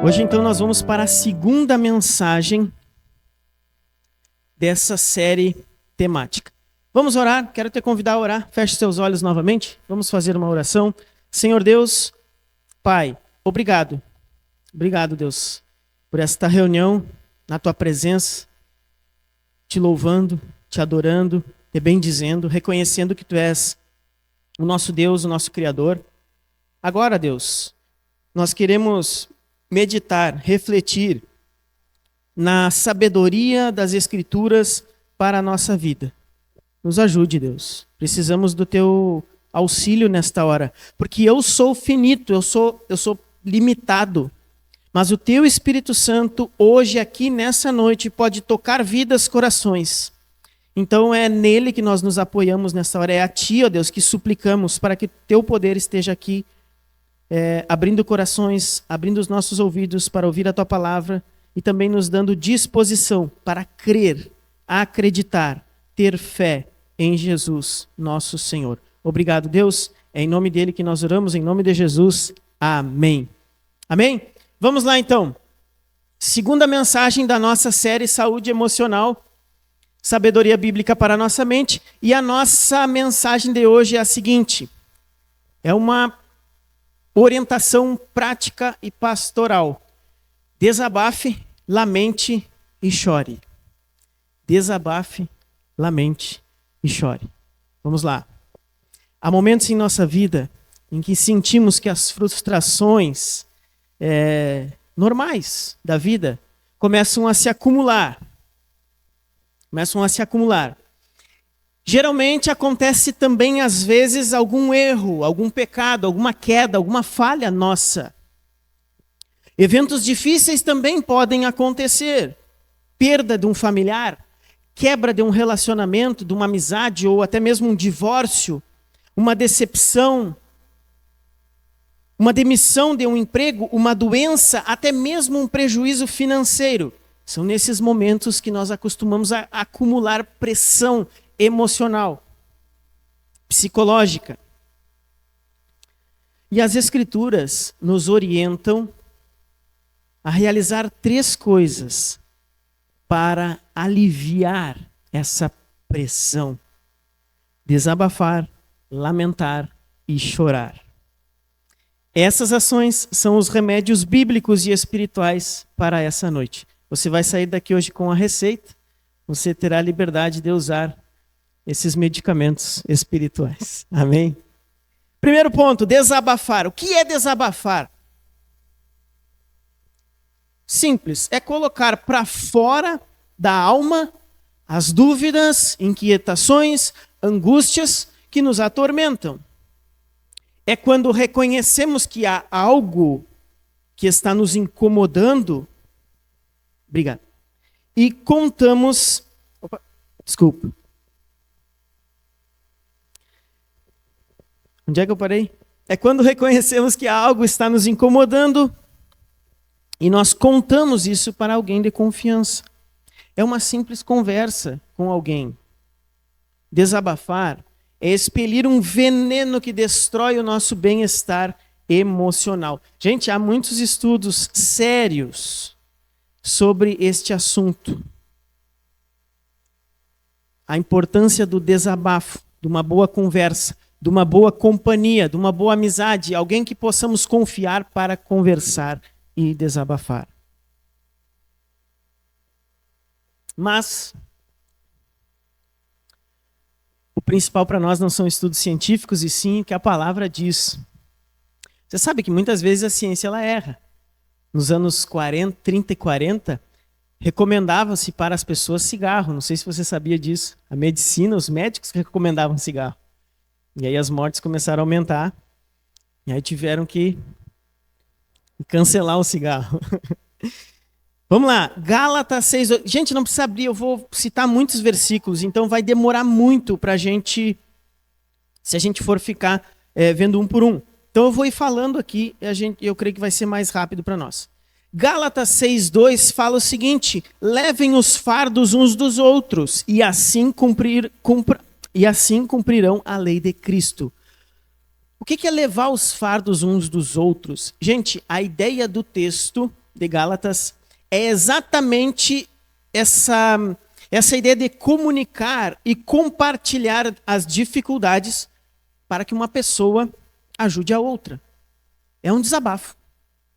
Hoje, então, nós vamos para a segunda mensagem dessa série temática. Vamos orar? Quero te convidar a orar. Feche seus olhos novamente. Vamos fazer uma oração. Senhor Deus, Pai, obrigado. Obrigado, Deus, por esta reunião na Tua presença, te louvando, te adorando, te bendizendo, reconhecendo que Tu és o nosso Deus, o nosso Criador. Agora, Deus, nós queremos meditar, refletir na sabedoria das Escrituras para a nossa vida. Nos ajude, Deus. Precisamos do Teu auxílio nesta hora, porque eu sou finito, eu sou limitado, mas o Teu Espírito Santo, hoje, aqui, nessa noite, pode tocar vidas, corações. Então é nele que nós nos apoiamos nessa hora, é a Ti, ó Deus, que suplicamos para que Teu poder esteja aqui, abrindo corações, abrindo os nossos ouvidos para ouvir a Tua palavra e também nos dando disposição para crer, acreditar, ter fé em Jesus, nosso Senhor. Obrigado, Deus. É em nome dele que nós oramos, em nome de Jesus. Amém. Amém? Vamos lá, então. Segunda mensagem da nossa série Saúde Emocional, Sabedoria Bíblica para a Nossa Mente. E a nossa mensagem de hoje é a seguinte. É uma orientação prática e pastoral. Desabafe, lamente e chore. Desabafe, lamente e chore. Vamos lá. Há momentos em nossa vida em que sentimos que as frustrações normais da vida começam a se acumular. Geralmente acontece também, às vezes, algum erro, algum pecado, alguma queda, alguma falha nossa. Eventos difíceis também podem acontecer. Perda de um familiar, quebra de um relacionamento, de uma amizade ou até mesmo um divórcio, uma decepção, uma demissão de um emprego, uma doença, até mesmo um prejuízo financeiro. São nesses momentos que nós acostumamos a acumular pressão emocional, psicológica. E as Escrituras nos orientam a realizar 3 coisas para aliviar essa pressão: desabafar, lamentar e chorar. Essas ações são os remédios bíblicos e espirituais para essa noite. Você vai sair daqui hoje com a receita, você terá a liberdade de usar esses medicamentos espirituais. Amém? Primeiro ponto, desabafar. O que é desabafar? Simples, é colocar para fora da alma as dúvidas, inquietações, angústias que nos atormentam. É quando reconhecemos que há algo que está nos incomodando. Obrigado. E contamos... Desculpa. Onde é que eu parei? É quando reconhecemos que algo está nos incomodando e nós contamos isso para alguém de confiança. É uma simples conversa com alguém. Desabafar é expelir um veneno que destrói o nosso bem-estar emocional. Gente, há muitos estudos sérios sobre este assunto. A importância do desabafo, de uma boa conversa, de uma boa companhia, de uma boa amizade, alguém que possamos confiar para conversar e desabafar. Mas o principal para nós não são estudos científicos, e sim o que a palavra diz. Você sabe que muitas vezes a ciência ela erra. Nos anos 30 e 40, recomendava-se para as pessoas cigarro. Não sei se você sabia disso. A medicina, os médicos recomendavam cigarro. E aí as mortes começaram a aumentar. E aí tiveram que cancelar o cigarro. Vamos lá, Gálatas 6. Gente, não precisa abrir, eu vou citar muitos versículos, então vai demorar muito para a gente, se a gente for ficar vendo um por um. Então eu vou ir falando aqui, eu creio que vai ser mais rápido para nós. Gálatas 6:2 fala o seguinte: levem os fardos uns dos outros, e assim cumprirão a lei de Cristo. O que é levar os fardos uns dos outros? Gente, a ideia do texto de Gálatas é exatamente essa ideia de comunicar e compartilhar as dificuldades para que uma pessoa ajude a outra. É um desabafo.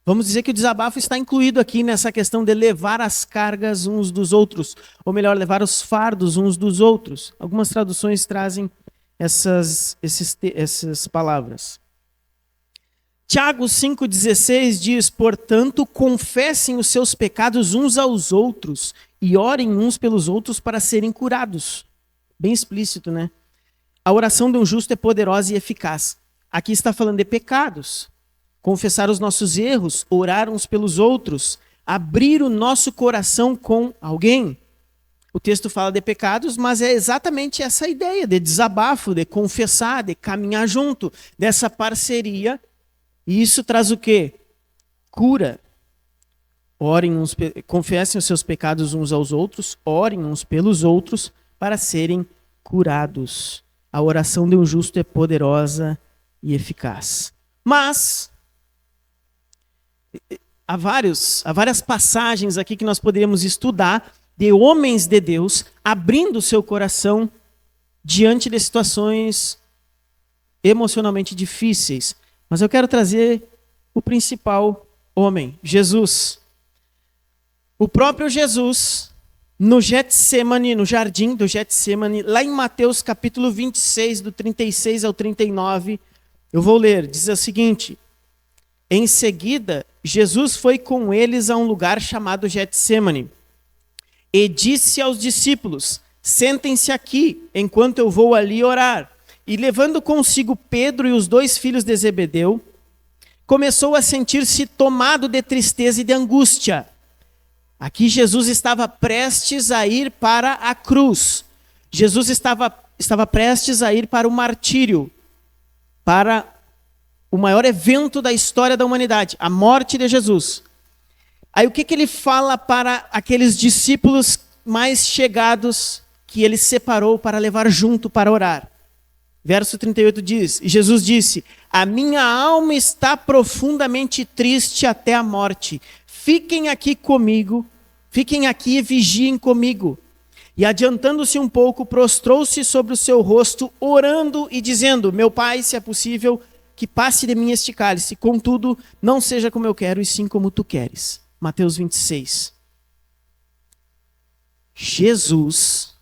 Vamos dizer que o desabafo está incluído aqui nessa questão de levar as cargas uns dos outros, ou melhor, levar os fardos uns dos outros. Algumas traduções trazem essas palavras. Tiago 5,16 diz, portanto, confessem os seus pecados uns aos outros e orem uns pelos outros para serem curados. Bem explícito, né? A oração de um justo é poderosa e eficaz. Aqui está falando de pecados. Confessar os nossos erros, orar uns pelos outros, abrir o nosso coração com alguém. O texto fala de pecados, mas é exatamente essa ideia de desabafo, de confessar, de caminhar junto, dessa parceria. E isso traz o quê? Cura. Confessem os seus pecados uns aos outros, orem uns pelos outros para serem curados. A oração de um justo é poderosa e eficaz. Mas há várias passagens aqui que nós poderíamos estudar de homens de Deus abrindo o seu coração diante de situações emocionalmente difíceis. Mas eu quero trazer o principal homem, Jesus. O próprio Jesus, no Getsemane, no jardim do Getsemane, lá em Mateus capítulo 26, do 36 ao 39, eu vou ler, diz o seguinte: em seguida, Jesus foi com eles a um lugar chamado Getsemane e disse aos discípulos, sentem-se aqui, enquanto eu vou ali orar. E levando consigo Pedro e os 2 filhos de Zebedeu, começou a sentir-se tomado de tristeza e de angústia. Aqui Jesus estava prestes a ir para a cruz. Jesus estava prestes a ir para o martírio, para o maior evento da história da humanidade, a morte de Jesus. Aí o que ele fala para aqueles discípulos mais chegados que ele separou para levar junto para orar? Verso 38 diz, Jesus disse, a minha alma está profundamente triste até a morte. Fiquem aqui comigo, fiquem aqui e vigiem comigo. E adiantando-se um pouco, prostrou-se sobre o seu rosto, orando e dizendo, meu Pai, se é possível, que passe de mim este cálice, contudo, não seja como eu quero, e sim como tu queres. Mateus 26. Jesus,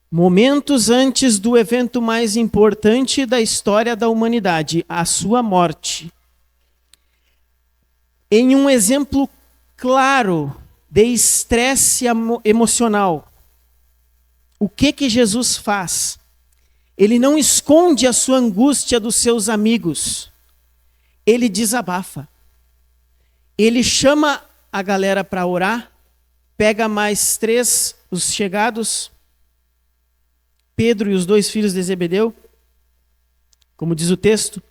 momentos antes do evento mais importante da história da humanidade, a sua morte, em um exemplo claro de estresse emocional, o que Jesus faz? Ele não esconde a sua angústia dos seus amigos. Ele desabafa. Ele chama a galera para orar, pega mais 3, os chegados, Pedro e os 2 filhos de Zebedeu, como diz o texto,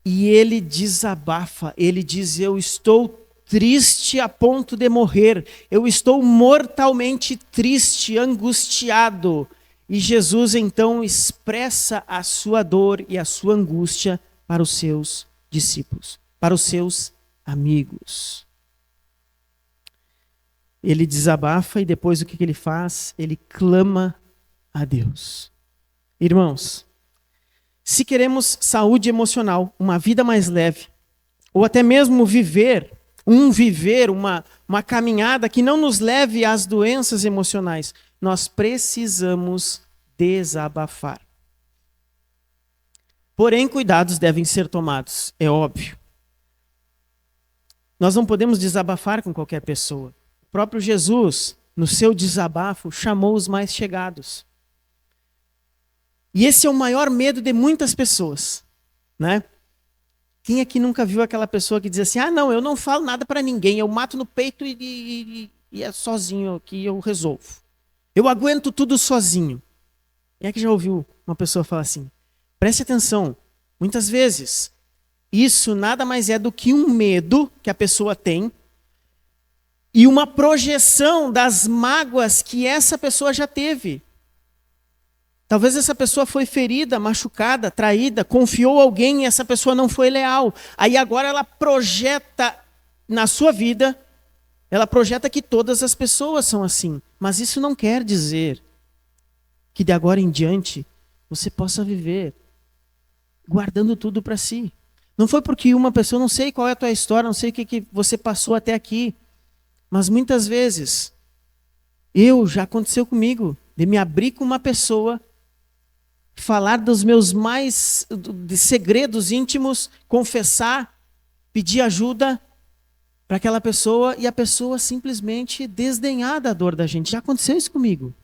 e ele desabafa, ele diz, eu estou triste a ponto de morrer, eu estou mortalmente triste, angustiado. E Jesus então expressa a sua dor e a sua angústia para os seus discípulos, para os seus amigos. Ele desabafa e depois o que ele faz? Ele clama a Deus. Irmãos, se queremos saúde emocional, uma vida mais leve, ou até mesmo viver uma caminhada que não nos leve às doenças emocionais, nós precisamos desabafar. Porém, cuidados devem ser tomados, é óbvio. Nós não podemos desabafar com qualquer pessoa. O próprio Jesus, no seu desabafo, chamou os mais chegados. E esse é o maior medo de muitas pessoas, né? Quem aqui nunca viu aquela pessoa que diz assim, não, eu não falo nada para ninguém, eu mato no peito e é sozinho que eu resolvo. Eu aguento tudo sozinho. Quem é que já ouviu uma pessoa falar assim? Preste atenção, muitas vezes, isso nada mais é do que um medo que a pessoa tem e uma projeção das mágoas que essa pessoa já teve. Talvez essa pessoa foi ferida, machucada, traída, confiou alguém e essa pessoa não foi leal. Aí agora ela projeta na sua vida, ela projeta que todas as pessoas são assim. Mas isso não quer dizer que de agora em diante você possa viver guardando tudo para si. Não foi porque uma pessoa, não sei qual é a tua história, não sei o que você passou até aqui, mas muitas vezes, já aconteceu comigo, de me abrir com uma pessoa, falar dos meus mais de segredos íntimos, confessar, pedir ajuda para aquela pessoa e a pessoa simplesmente desdenhar da dor da gente. Já aconteceu isso comigo.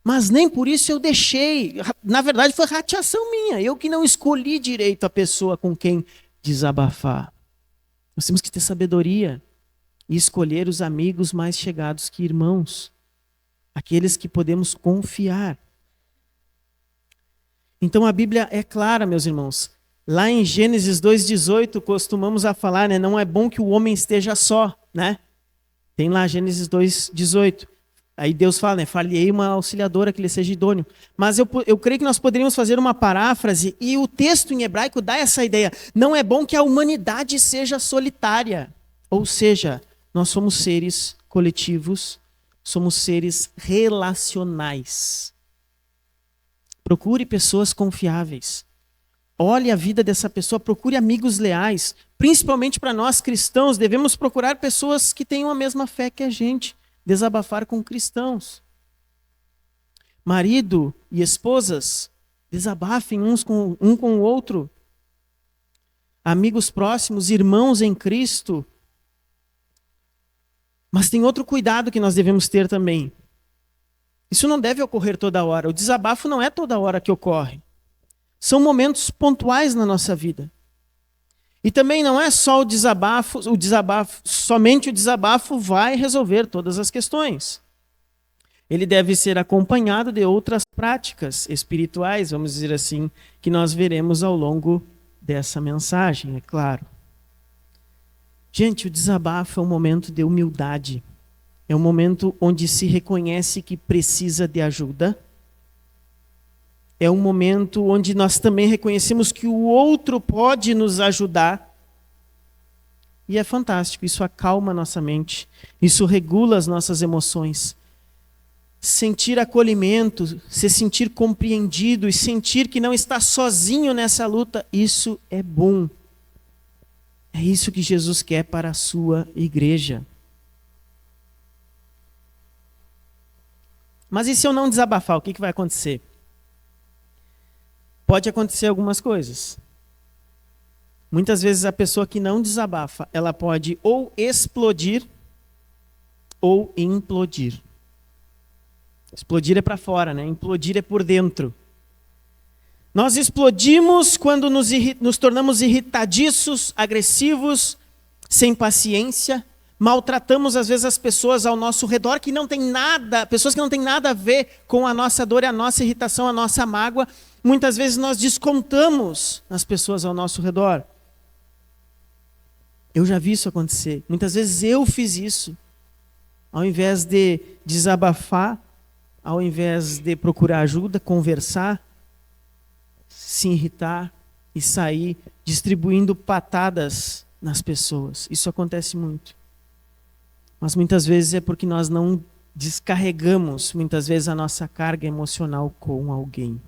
Mas nem por isso eu deixei. Na verdade, foi rateação minha. Eu que não escolhi direito a pessoa com quem desabafar. Nós temos que ter sabedoria e escolher os amigos mais chegados que irmãos. Aqueles que podemos confiar. Então a Bíblia é clara, meus irmãos. Lá em Gênesis 2,18, costumamos a falar, né? Não é bom que o homem esteja só, né? Tem lá Gênesis 2,18. Aí Deus fala, né? Far-lhe-ei uma auxiliadora que lhe seja idôneo. Mas eu creio que nós poderíamos fazer uma paráfrase e o texto em hebraico dá essa ideia. Não é bom que a humanidade seja solitária. Ou seja, nós somos seres coletivos, somos seres relacionais. Procure pessoas confiáveis. Olhe a vida dessa pessoa, procure amigos leais. Principalmente para nós cristãos, devemos procurar pessoas que tenham a mesma fé que a gente. Desabafar com cristãos. Marido e esposas, desabafem um com o outro. Amigos próximos, irmãos em Cristo. Mas tem outro cuidado que nós devemos ter também. Isso não deve ocorrer toda hora. O desabafo não é toda hora que ocorre. São momentos pontuais na nossa vida. E também não é só somente o desabafo vai resolver todas as questões. Ele deve ser acompanhado de outras práticas espirituais, vamos dizer assim, que nós veremos ao longo dessa mensagem, é claro. Gente, o desabafo é um momento de humildade. É um momento onde se reconhece que precisa de ajuda. É um momento onde nós também reconhecemos que o outro pode nos ajudar. E é fantástico, isso acalma a nossa mente, isso regula as nossas emoções. Sentir acolhimento, se sentir compreendido e sentir que não está sozinho nessa luta, isso é bom. É isso que Jesus quer para a sua igreja. Mas e se eu não desabafar, o que vai acontecer? Pode acontecer algumas coisas. Muitas vezes a pessoa que não desabafa, ela pode ou explodir ou implodir. Explodir é para fora, né? Implodir é por dentro. Nós explodimos quando nos tornamos irritadiços, agressivos, sem paciência. Maltratamos às vezes as pessoas ao nosso redor que não tem nada, pessoas que não têm nada a ver com a nossa dor, a nossa irritação, a nossa mágoa. Muitas vezes nós descontamos nas pessoas ao nosso redor. Eu já vi isso acontecer. Muitas vezes eu fiz isso. Ao invés de desabafar, ao invés de procurar ajuda, conversar, se irritar e sair distribuindo patadas nas pessoas. Isso acontece muito. Mas muitas vezes é porque nós não descarregamos, muitas vezes, a nossa carga emocional com alguém.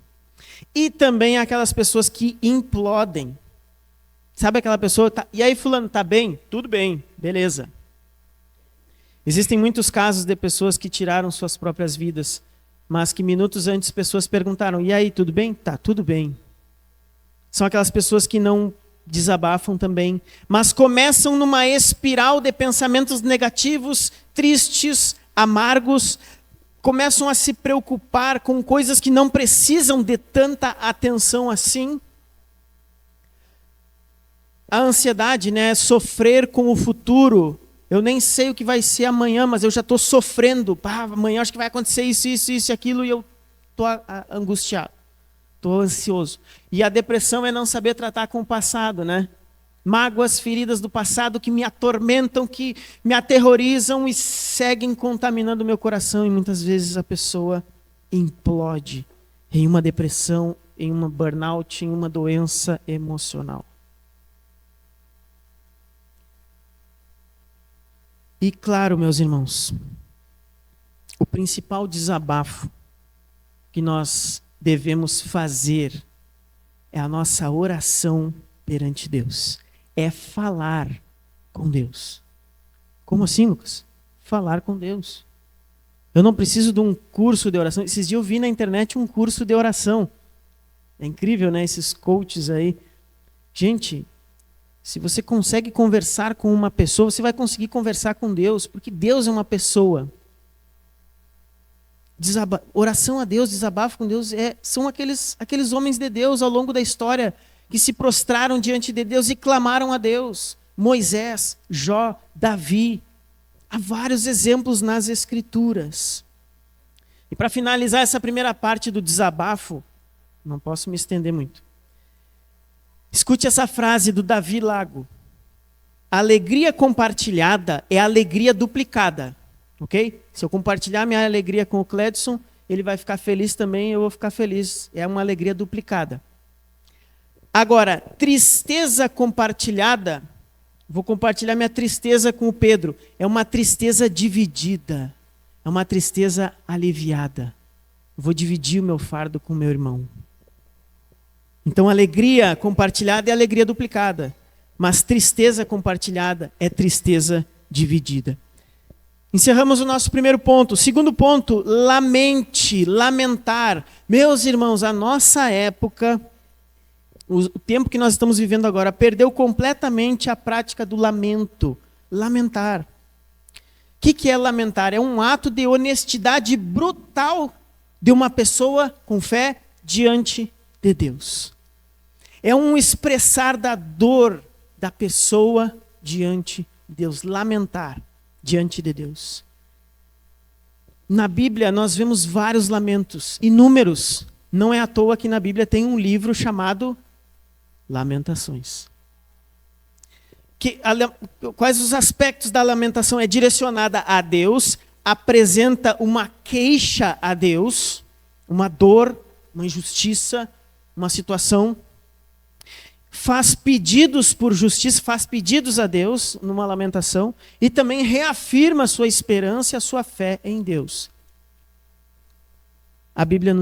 E também aquelas pessoas que implodem. Sabe aquela pessoa, e aí fulano, tá bem? Tudo bem, beleza. Existem muitos casos de pessoas que tiraram suas próprias vidas, mas que minutos antes pessoas perguntaram, e aí, tudo bem? Tá, tudo bem. São aquelas pessoas que não desabafam também, mas começam numa espiral de pensamentos negativos, tristes, amargos, começam a se preocupar com coisas que não precisam de tanta atenção assim. A ansiedade, né? Sofrer com o futuro. Eu nem sei o que vai ser amanhã, mas eu já estou sofrendo. Amanhã acho que vai acontecer isso e aquilo, e eu estou angustiado. Estou ansioso. E a depressão é não saber tratar com o passado, né? Mágoas, feridas do passado que me atormentam, que me aterrorizam e seguem contaminando o meu coração. E muitas vezes a pessoa implode em uma depressão, em uma burnout, em uma doença emocional. E claro, meus irmãos, o principal desabafo que nós devemos fazer é a nossa oração perante Deus. É falar com Deus. Como assim, Lucas? Falar com Deus. Eu não preciso de um curso de oração. Esses dias eu vi na internet um curso de oração. É incrível, né? Esses coaches aí. Gente, se você consegue conversar com uma pessoa, você vai conseguir conversar com Deus, porque Deus é uma pessoa. Oração a Deus, desabafo com Deus, são aqueles homens de Deus ao longo da história que se prostraram diante de Deus e clamaram a Deus. Moisés, Jó, Davi. Há vários exemplos nas Escrituras. E para finalizar essa primeira parte do desabafo, não posso me estender muito. Escute essa frase do Davi Lago. A alegria compartilhada é alegria duplicada. Ok? Se eu compartilhar minha alegria com o Cledson, ele vai ficar feliz também, eu vou ficar feliz. É uma alegria duplicada. Agora, tristeza compartilhada, vou compartilhar minha tristeza com o Pedro. É uma tristeza dividida. É uma tristeza aliviada. Vou dividir o meu fardo com o meu irmão. Então, alegria compartilhada é alegria duplicada. Mas tristeza compartilhada é tristeza dividida. Encerramos o nosso primeiro ponto. Segundo ponto, lamente, lamentar. Meus irmãos, a nossa época, o tempo que nós estamos vivendo agora, perdeu completamente a prática do lamento. Lamentar. O que é lamentar? É um ato de honestidade brutal de uma pessoa com fé diante de Deus. É um expressar da dor da pessoa diante de Deus. Lamentar diante de Deus. Na Bíblia nós vemos vários lamentos, inúmeros. Não é à toa que na Bíblia tem um livro chamado Lamentações. Quais os aspectos da lamentação? É direcionada a Deus, apresenta uma queixa a Deus, uma dor, uma injustiça, uma situação. Faz pedidos por justiça, faz pedidos a Deus numa lamentação e também reafirma a sua esperança e a sua fé em Deus. A Bíblia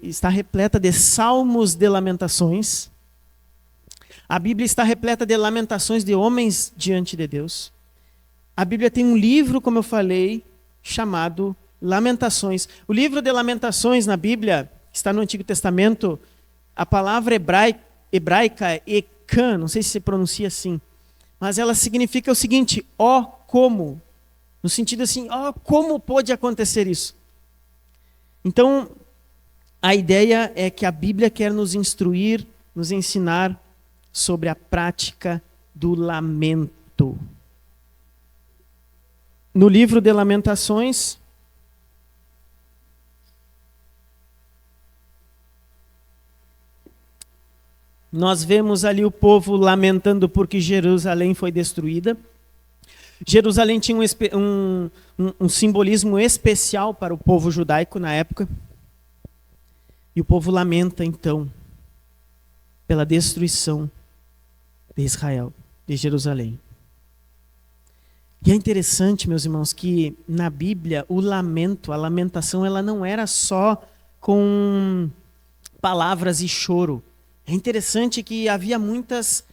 está repleta de salmos de lamentações. A Bíblia está repleta de lamentações de homens diante de Deus. A Bíblia tem um livro, como eu falei, chamado Lamentações. O livro de Lamentações na Bíblia, que está no Antigo Testamento, a palavra hebraica ekan, não sei se se pronuncia assim, mas ela significa o seguinte: ó como, no sentido assim, ó como pode acontecer isso? Então, a ideia é que a Bíblia quer nos instruir, nos ensinar sobre a prática do lamento. No livro de Lamentações, nós vemos ali o povo lamentando porque Jerusalém foi destruída. Jerusalém tinha um simbolismo especial para o povo judaico na época. E o povo lamenta, então, pela destruição de Israel, de Jerusalém. E é interessante, meus irmãos, que na Bíblia o lamento, a lamentação, ela não era só com palavras e choro. É interessante que havia muitas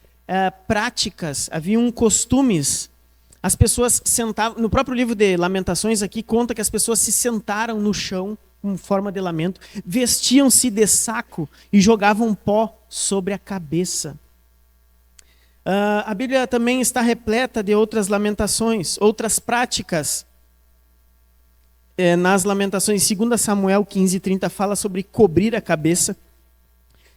práticas, haviam costumes. As pessoas sentavam, no próprio livro de Lamentações aqui conta que as pessoas se sentaram no chão como forma de lamento, vestiam-se de saco e jogavam pó sobre a cabeça. A Bíblia também está repleta de outras lamentações, outras práticas. Nas Lamentações, 2 Samuel 15:30 fala sobre cobrir a cabeça.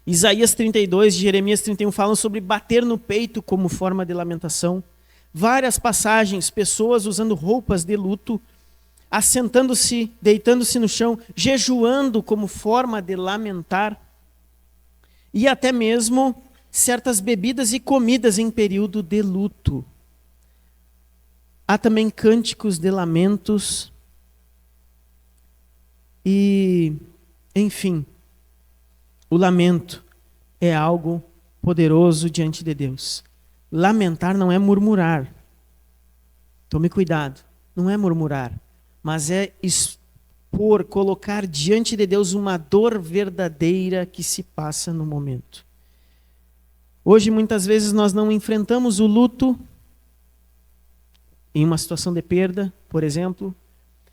Isaías 32, Jeremias 31 falam sobre bater no peito como forma de lamentação. Várias passagens, pessoas usando roupas de luto, assentando-se, deitando-se no chão, jejuando como forma de lamentar. E até mesmo certas bebidas e comidas em período de luto. Há também cânticos de lamentos. E, enfim, o lamento é algo poderoso diante de Deus. Lamentar não é murmurar. Tome cuidado. não é murmurar, mas é expor, colocar diante de Deus uma dor verdadeira que se passa no momento. Hoje, muitas vezes, nós não enfrentamos o luto em uma situação de perda, por exemplo.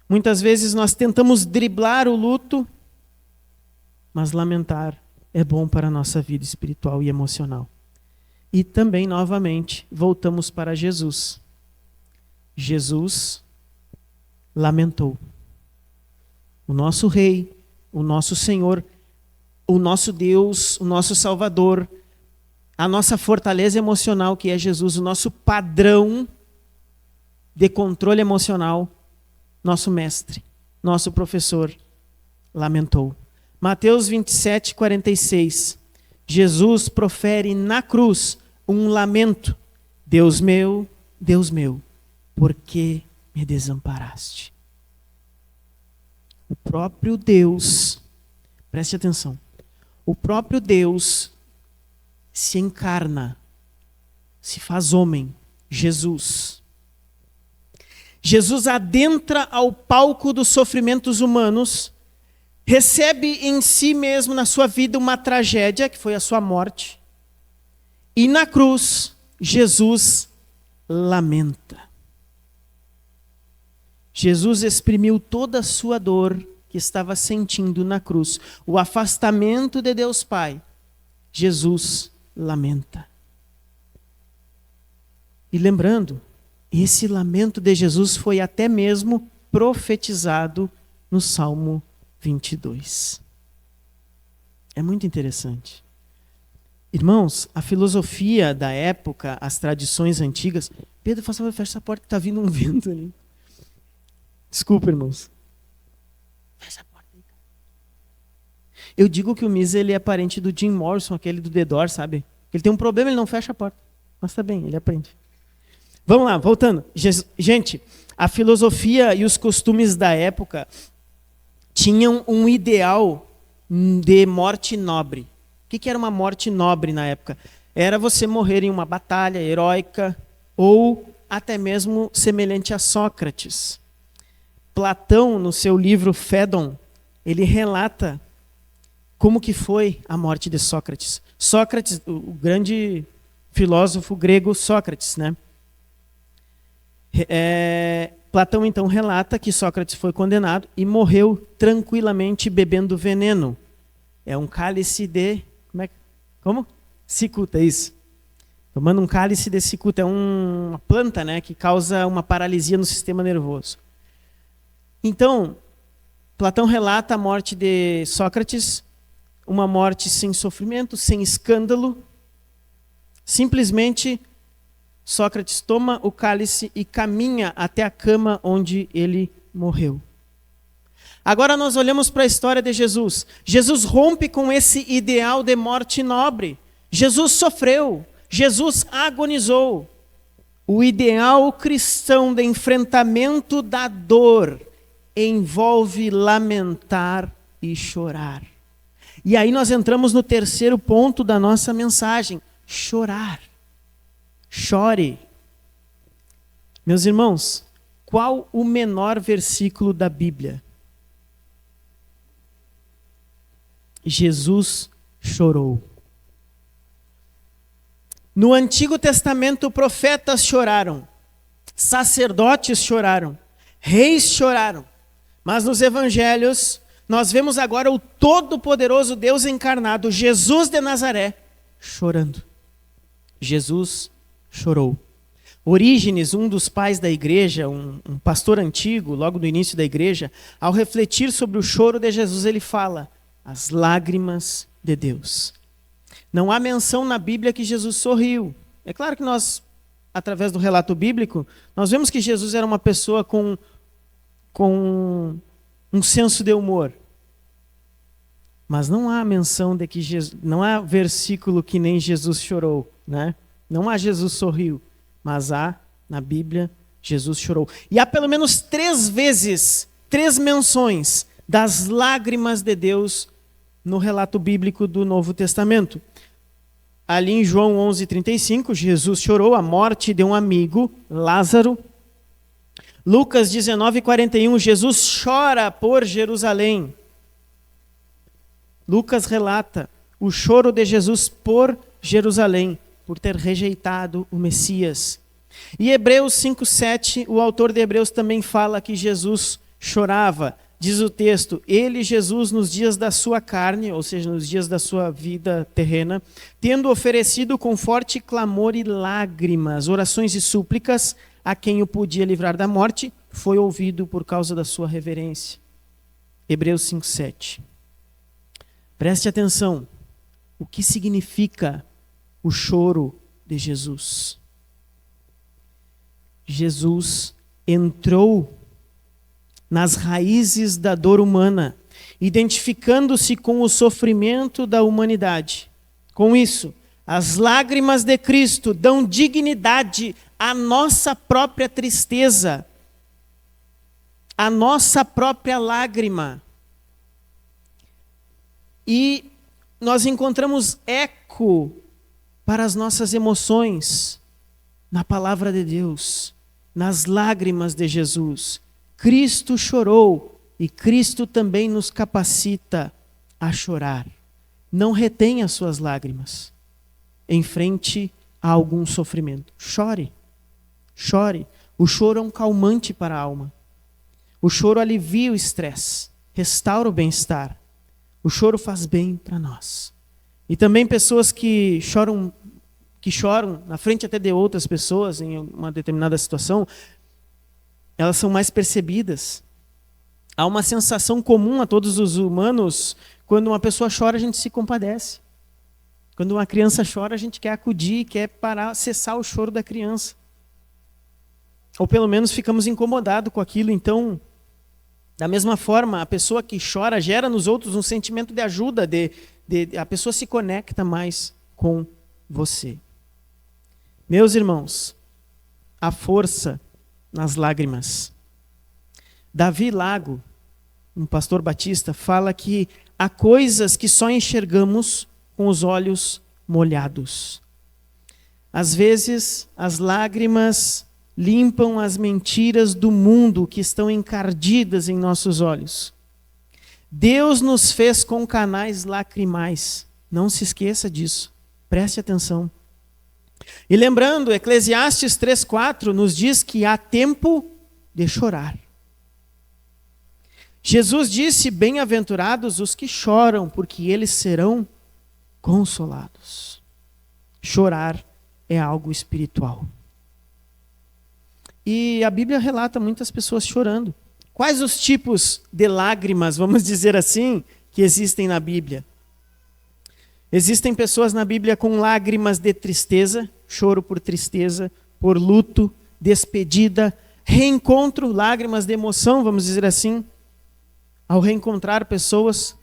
Muitas vezes nós tentamos driblar o luto, mas lamentar é bom para a nossa vida espiritual e emocional. E também, novamente, voltamos para Jesus. Jesus lamentou. O nosso Rei, o nosso Senhor, o nosso Deus, o nosso Salvador, a nossa fortaleza emocional, que é Jesus, o nosso padrão de controle emocional, nosso mestre, nosso professor, lamentou. Mateus 27, 46. Jesus profere na cruz um lamento. Deus meu, por que me desamparaste? O próprio Deus, preste atenção, o próprio Deus se encarna, se faz homem, Jesus. Jesus adentra ao palco dos sofrimentos humanos, recebe em si mesmo, na sua vida, uma tragédia, que foi a sua morte. E na cruz, Jesus lamenta. Jesus exprimiu toda a sua dor que estava sentindo na cruz. O afastamento de Deus Pai. Jesus lamenta. E lembrando, esse lamento de Jesus foi até mesmo profetizado no Salmo 22. É muito interessante. Irmãos, a filosofia da época, as tradições antigas... Pedro, faça favor, fecha essa porta que está vindo um vento ali. Desculpa, irmãos. Fecha a porta aí, cara. Eu digo que o Misa, ele é parente do Jim Morrison, aquele do The Doors, sabe? Ele tem um problema, ele não fecha a porta. Mas tá bem, ele aprende. Vamos lá, voltando. Gente, a filosofia e os costumes da época tinham um ideal de morte nobre. O que era uma morte nobre na época? Era você morrer em uma batalha heróica ou até mesmo semelhante a Sócrates. Platão, no seu livro Fédon, ele relata como que foi a morte de Sócrates. Sócrates, o grande filósofo grego Sócrates, né? Platão então relata que Sócrates foi condenado e morreu tranquilamente bebendo veneno. É um cálice de... Como? Cicuta, isso. Tomando um cálice de cicuta. É uma planta, né, que causa uma paralisia no sistema nervoso. Então, Platão relata a morte de Sócrates, uma morte sem sofrimento, sem escândalo. Simplesmente, Sócrates toma o cálice e caminha até a cama onde ele morreu. Agora nós olhamos para a história de Jesus. Jesus rompe com esse ideal de morte nobre. Jesus sofreu, Jesus agonizou. O ideal cristão de enfrentamento da dor envolve lamentar e chorar. E aí nós entramos no terceiro ponto da nossa mensagem: chorar. Chore. Meus irmãos, qual o menor versículo da Bíblia? Jesus chorou. No Antigo Testamento, profetas choraram, sacerdotes choraram, reis choraram. Mas nos Evangelhos, nós vemos agora o todo-poderoso Deus encarnado, Jesus de Nazaré, chorando. Jesus chorou. Orígenes, um dos pais da igreja, um pastor antigo, logo no início da igreja, ao refletir sobre o choro de Jesus, ele fala: as lágrimas de Deus. Não há menção na Bíblia que Jesus sorriu. É claro que nós, através do relato bíblico, nós vemos que Jesus era uma pessoa com um senso de humor. Mas não há menção de que Jesus, não há versículo que nem Jesus chorou, né? Não há Jesus sorriu, mas há na Bíblia Jesus chorou. E há pelo menos 3 vezes, 3 menções das lágrimas de Deus no relato bíblico do Novo Testamento. Ali em João 11:35, Jesus chorou a morte de um amigo, Lázaro. Lucas 19:41, Jesus chora por Jerusalém. Lucas relata o choro de Jesus por Jerusalém, por ter rejeitado o Messias. E Hebreus 5:7, o autor de Hebreus também fala que Jesus chorava. Diz o texto, ele, Jesus, nos dias da sua carne, ou seja, nos dias da sua vida terrena, tendo oferecido com forte clamor e lágrimas, orações e súplicas, a quem o podia livrar da morte, foi ouvido por causa da sua reverência. Hebreus 5:7. Preste atenção, o que significa o choro de Jesus? Jesus entrou nas raízes da dor humana, identificando-se com o sofrimento da humanidade. Com isso, as lágrimas de Cristo dão dignidade à nossa própria tristeza, à nossa própria lágrima. E nós encontramos eco para as nossas emoções na palavra de Deus, nas lágrimas de Jesus. Cristo chorou e Cristo também nos capacita a chorar. Não retenha as suas lágrimas em frente a algum sofrimento. Chore, chore. O choro é um calmante para a alma. O choro alivia o estresse, restaura o bem-estar. O choro faz bem para nós. E também pessoas que choram na frente até de outras pessoas em uma determinada situação, elas são mais percebidas. Há uma sensação comum a todos os humanos, quando uma pessoa chora, a gente se compadece. Quando uma criança chora, a gente quer acudir, quer parar, cessar o choro da criança. Ou pelo menos ficamos incomodados com aquilo. Então, da mesma forma, a pessoa que chora gera nos outros um sentimento de ajuda, a pessoa se conecta mais com você. Meus irmãos, a força nas lágrimas. Davi Lago, um pastor batista, fala que há coisas que só enxergamos com os olhos molhados. Às vezes, as lágrimas limpam as mentiras do mundo que estão encardidas em nossos olhos. Deus nos fez com canais lacrimais. Não se esqueça disso. Preste atenção. E lembrando, Eclesiastes 3:4 nos diz que há tempo de chorar. Jesus disse, bem-aventurados os que choram, porque eles serão consolados. Chorar é algo espiritual. E a Bíblia relata muitas pessoas chorando. Quais os tipos de lágrimas, vamos dizer assim, que existem na Bíblia? Existem pessoas na Bíblia com lágrimas de tristeza, choro por tristeza, por luto, despedida, reencontro, lágrimas de emoção, vamos dizer assim, ao reencontrar pessoas.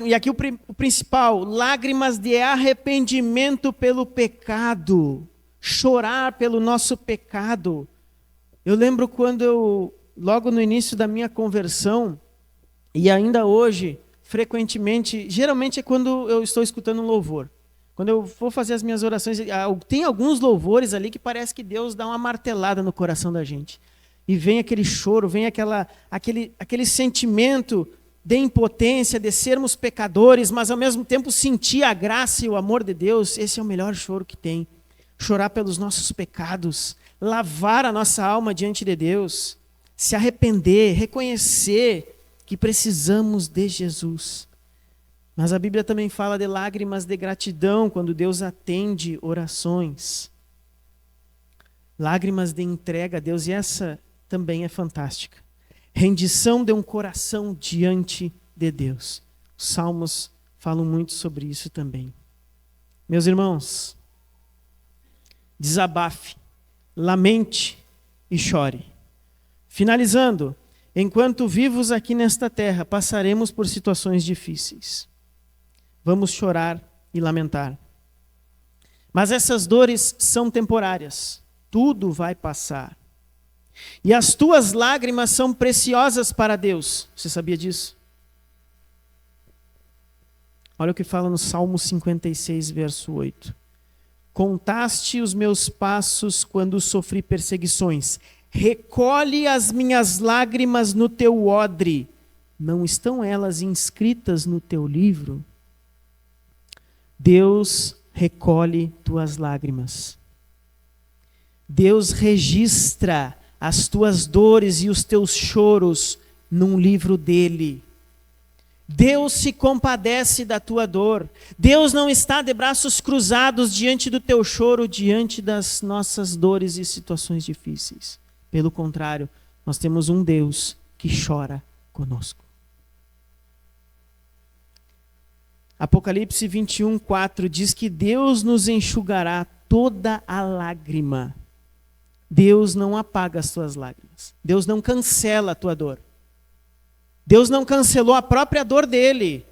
E aqui o principal, lágrimas de arrependimento pelo pecado, chorar pelo nosso pecado. Eu lembro quando logo no início da minha conversão, e ainda hoje, frequentemente, geralmente é quando eu estou escutando um louvor. Quando eu vou fazer as minhas orações, tem alguns louvores ali que parece que Deus dá uma martelada no coração da gente. E vem aquele choro, vem aquele sentimento de impotência, de sermos pecadores, mas ao mesmo tempo sentir a graça e o amor de Deus. Esse é o melhor choro que tem. Chorar pelos nossos pecados, lavar a nossa alma diante de Deus, se arrepender, reconhecer que precisamos de Jesus. Mas a Bíblia também fala de lágrimas de gratidão quando Deus atende orações. Lágrimas de entrega a Deus, e essa também é fantástica. Rendição de um coração diante de Deus. Os Salmos falam muito sobre isso também. Meus irmãos, desabafe, lamente e chore. Finalizando, enquanto vivos aqui nesta terra, passaremos por situações difíceis. Vamos chorar e lamentar. Mas essas dores são temporárias. Tudo vai passar. E as tuas lágrimas são preciosas para Deus. Você sabia disso? Olha o que fala no Salmo 56, verso 8. Contaste os meus passos quando sofri perseguições. recolhe as minhas lágrimas no teu odre. Não estão elas inscritas no teu livro? Deus recolhe tuas lágrimas. Deus registra as tuas dores e os teus choros num livro dele. Deus se compadece da tua dor. Deus não está de braços cruzados diante do teu choro, diante das nossas dores e situações difíceis. Pelo contrário, nós temos um Deus que chora conosco. Apocalipse 21:4 diz que Deus nos enxugará toda a lágrima. Deus não apaga as tuas lágrimas. Deus não cancela a tua dor. Deus não cancelou a própria dor dele.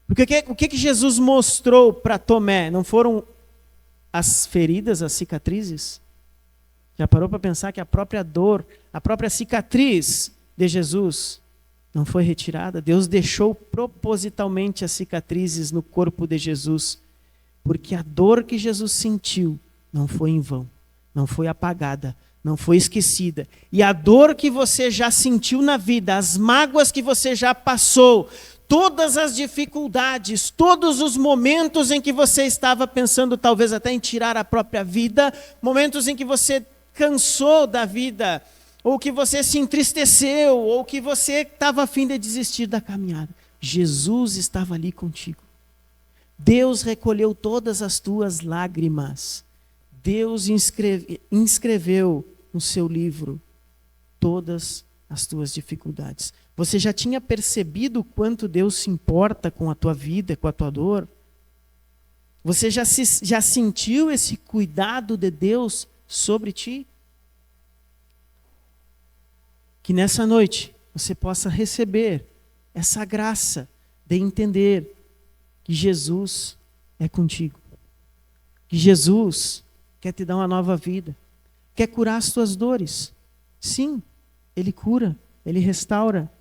Porque o que Jesus mostrou para Tomé? Não foram as feridas, as cicatrizes? Já parou para pensar que a própria dor, a própria cicatriz de Jesus não foi retirada? Deus deixou propositalmente as cicatrizes no corpo de Jesus, porque a dor que Jesus sentiu não foi em vão, não foi apagada, não foi esquecida. E a dor que você já sentiu na vida, as mágoas que você já passou, todas as dificuldades, todos os momentos em que você estava pensando talvez até em tirar a própria vida, momentos em que você cansou da vida, ou que você se entristeceu, ou que você estava a fim de desistir da caminhada. Jesus estava ali contigo. Deus recolheu todas as tuas lágrimas. Deus inscreveu no seu livro todas as tuas dificuldades. Você já tinha percebido o quanto Deus se importa com a tua vida, com a tua dor? Você já sentiu esse cuidado de Deus sobre ti? Que nessa noite você possa receber essa graça de entender que Jesus é contigo. Que Jesus quer te dar uma nova vida. Quer curar as tuas dores. Sim, Ele cura, Ele restaura.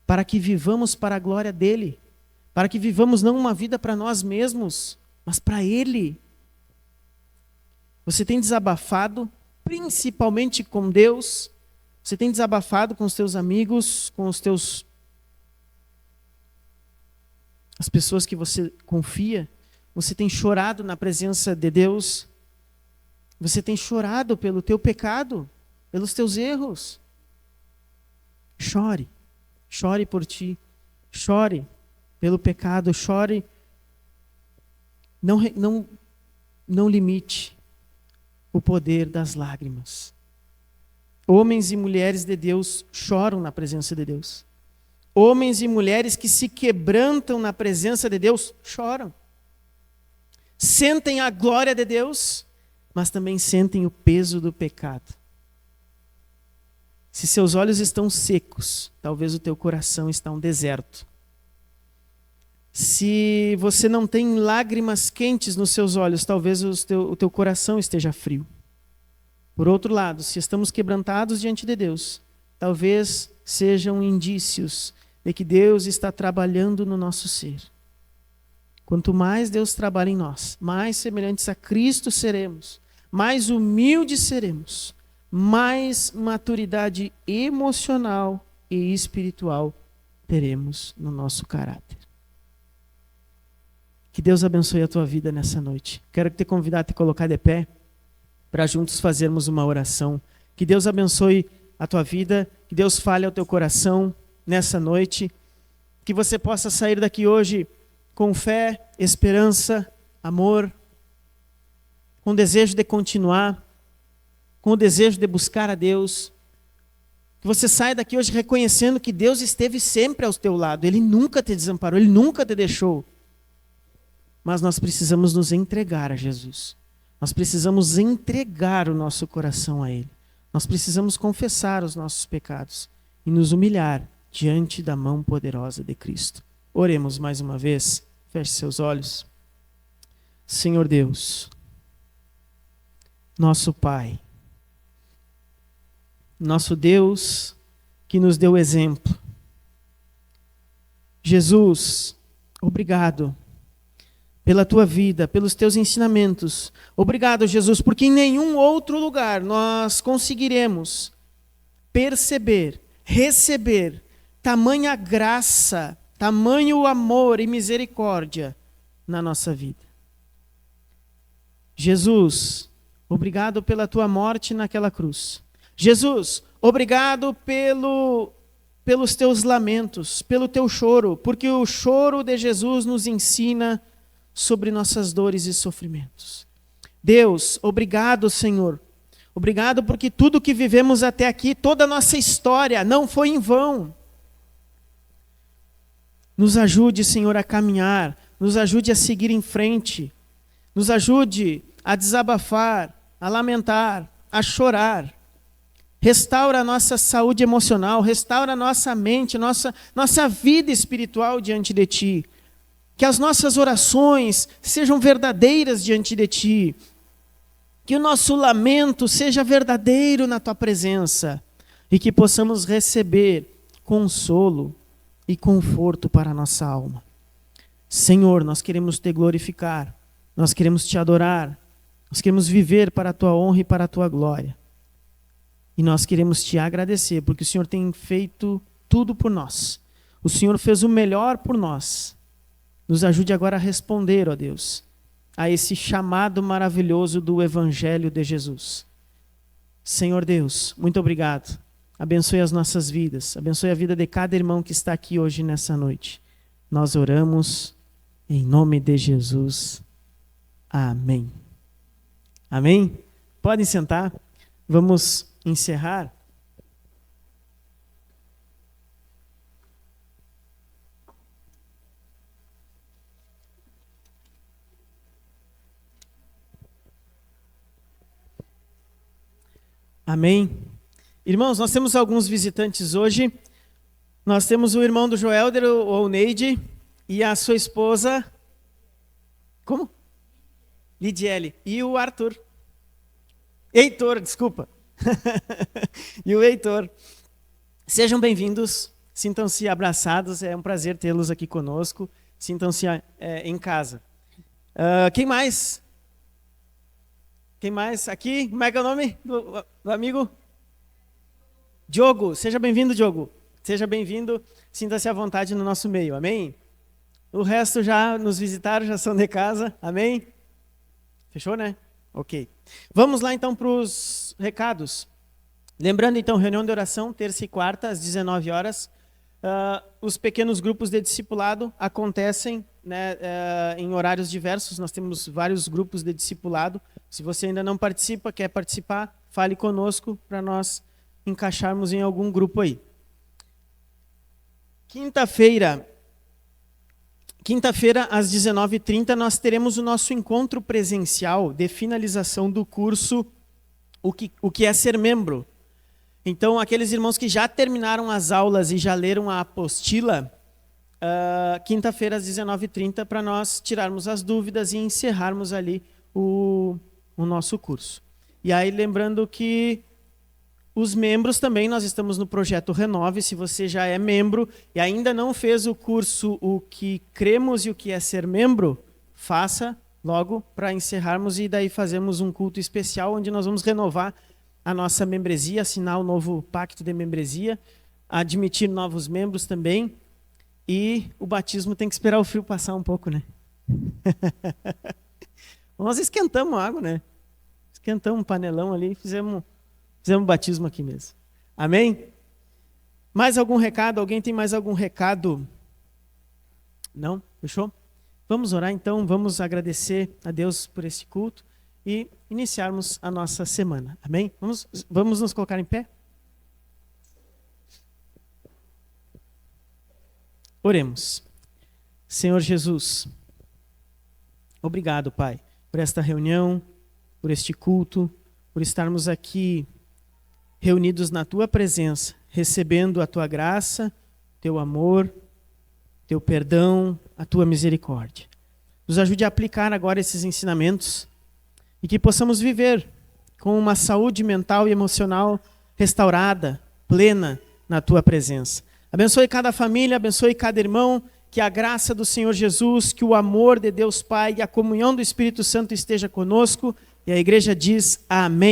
Para que vivamos para a glória dEle. Para que vivamos não uma vida para nós mesmos, mas para Ele. Você tem desabafado, principalmente com Deus. Você tem desabafado com os teus amigos, com as pessoas que você confia. Você tem chorado na presença de Deus. Você tem chorado pelo teu pecado, pelos teus erros. Chore. Chore por ti. Chore pelo pecado. Chore. Não limite o poder das lágrimas. Homens e mulheres de Deus choram na presença de Deus. Homens e mulheres que se quebrantam na presença de Deus choram. Sentem a glória de Deus, mas também sentem o peso do pecado. Se seus olhos estão secos, talvez o teu coração está um deserto. Se você não tem lágrimas quentes nos seus olhos, talvez o teu coração esteja frio. Por outro lado, se estamos quebrantados diante de Deus, talvez sejam indícios de que Deus está trabalhando no nosso ser. Quanto mais Deus trabalha em nós, mais semelhantes a Cristo seremos, mais humildes seremos, mais maturidade emocional e espiritual teremos no nosso caráter. Que Deus abençoe a tua vida nessa noite. Quero te convidar a te colocar de pé para juntos fazermos uma oração. Que Deus abençoe a tua vida, que Deus fale ao teu coração nessa noite, que você possa sair daqui hoje com fé, esperança, amor, com desejo de continuar, com o desejo de buscar a Deus. Que você saia daqui hoje reconhecendo que Deus esteve sempre ao teu lado. Ele nunca te desamparou, Ele nunca te deixou. Mas nós precisamos nos entregar a Jesus. Nós precisamos entregar o nosso coração a Ele. Nós precisamos confessar os nossos pecados e nos humilhar diante da mão poderosa de Cristo. Oremos mais uma vez. Feche seus olhos. Senhor Deus, nosso Pai, nosso Deus que nos deu exemplo. Jesus, obrigado pela tua vida, pelos teus ensinamentos. Obrigado, Jesus, porque em nenhum outro lugar nós conseguiremos perceber, receber tamanha graça, tamanho amor e misericórdia na nossa vida. Jesus, obrigado pela tua morte naquela cruz. Jesus, obrigado pelos teus lamentos, pelo teu choro, porque o choro de Jesus nos ensina sobre nossas dores e sofrimentos. Deus, obrigado, Senhor. Obrigado porque tudo que vivemos até aqui, toda a nossa história, não foi em vão. Nos ajude, Senhor, a caminhar, nos ajude a seguir em frente, nos ajude a desabafar, a lamentar, a chorar. Restaura a nossa saúde emocional, restaura a nossa mente, nossa vida espiritual diante de Ti. Que as nossas orações sejam verdadeiras diante de Ti. Que o nosso lamento seja verdadeiro na Tua presença. E que possamos receber consolo e conforto para a nossa alma. Senhor, nós queremos Te glorificar, nós queremos Te adorar, nós queremos viver para a Tua honra e para a Tua glória. E nós queremos Te agradecer, porque o Senhor tem feito tudo por nós. O Senhor fez o melhor por nós. Nos ajude agora a responder, ó Deus, a esse chamado maravilhoso do Evangelho de Jesus. Senhor Deus, muito obrigado. Abençoe as nossas vidas. Abençoe a vida de cada irmão que está aqui hoje nessa noite. Nós oramos em nome de Jesus. Amém. Amém? Podem sentar. Vamos encerrar. Amém. Irmãos, nós temos alguns visitantes hoje. Nós temos o irmão do Joelder, o Neide, e a sua esposa. Como? Lidiele. E o Arthur. Heitor, desculpa. E o Heitor. Sejam bem-vindos, sintam-se abraçados, é um prazer tê-los aqui conosco, sintam-se em casa. Quem mais? Quem mais? Aqui, como é que é o nome do amigo? Diogo, seja bem-vindo, Diogo. Seja bem-vindo, sinta-se à vontade no nosso meio, amém? O resto já nos visitaram, já são de casa, amém? Fechou, né? Ok. Vamos lá então para os recados. Lembrando então, reunião de oração, terça e quarta, às 19 horas. Os pequenos grupos de discipulado acontecem, né, em horários diversos. Nós temos vários grupos de discipulado. Se você ainda não participa, quer participar, fale conosco para nós encaixarmos em algum grupo aí. Quinta-feira, às 19h30, nós teremos o nosso encontro presencial de finalização do curso O que é ser membro. Então, aqueles irmãos que já terminaram as aulas e já leram a apostila, quinta-feira às 19h30, para nós tirarmos as dúvidas e encerrarmos ali o nosso curso. E aí, lembrando que os membros também, nós estamos no projeto Renove. Se você já é membro e ainda não fez o curso O que cremos e o que é ser membro, faça logo para encerrarmos e daí fazemos um culto especial onde nós vamos renovar a nossa membresia, assinar o novo pacto de membresia, admitir novos membros também. E o batismo tem que esperar o frio passar um pouco, né? Nós esquentamos a água, né? Esquentamos um panelão ali, fizemos batismo aqui mesmo. Amém? Mais algum recado? Alguém tem mais algum recado? Não? Fechou? Vamos orar então, vamos agradecer a Deus por esse culto e iniciarmos a nossa semana. Amém? Vamos nos colocar em pé? Oremos. Senhor Jesus, obrigado, Pai, por esta reunião, por este culto, por estarmos aqui reunidos na Tua presença, recebendo a Tua graça, Teu amor, Teu perdão, a Tua misericórdia. Nos ajude a aplicar agora esses ensinamentos e que possamos viver com uma saúde mental e emocional restaurada, plena na Tua presença. Abençoe cada família, abençoe cada irmão que a graça do Senhor Jesus, que o amor de Deus Pai e a comunhão do Espírito Santo esteja conosco. E a igreja diz amém.